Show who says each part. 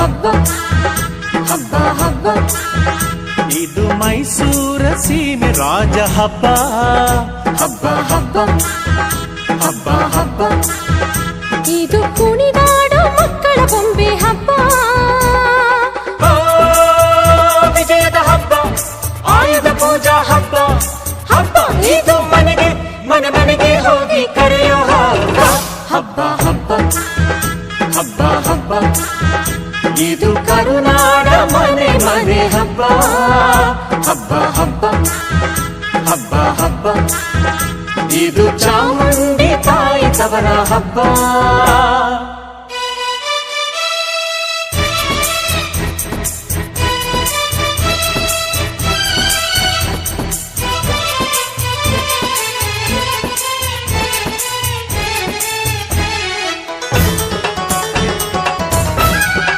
Speaker 1: ಹಬ್ಬ ಹಬ್ಬ ಹಬ್ಬ
Speaker 2: ಇದು ಮೈಸೂರ ಸೀಮೆ ರಾಜ ಹಬ್ಬ
Speaker 1: ಹಬ್ಬ ಹಬ್ಬ ಹಬ್ಬ ಹಬ್ಬ ಇದು ಕುಣಿದಾಡೋ ಮಕ್ಕಳ ಬೊಂಬೆ ಹಬ್ಬ
Speaker 2: ವಿಜಯದ ಹಬ್ಬ ಆಯುಧ ಪೂಜಾ ಹಬ್ಬ ಹಬ್ಬ ಇದು ಮನೆಗೆ ಮನೆಗೆ ಹೋಗಿ ಕರೆಯೋ ಹಬ್ಬ
Speaker 1: ಹಬ್ಬ ಹಬ್ಬ ಹಬ್ಬ ಹಬ್ಬ
Speaker 2: ಇದು ಕರುನಾಡ ಮನೆ ಹಬ್ಬ
Speaker 1: ಹಬ್ಬ ಹಬ್ಬ ಹಬ್ಬ ಹಬ್ಬ
Speaker 2: ಇದು ಚಾಮುಂಡಿ ತಾಯಿ ತವರ ಹಬ್ಬ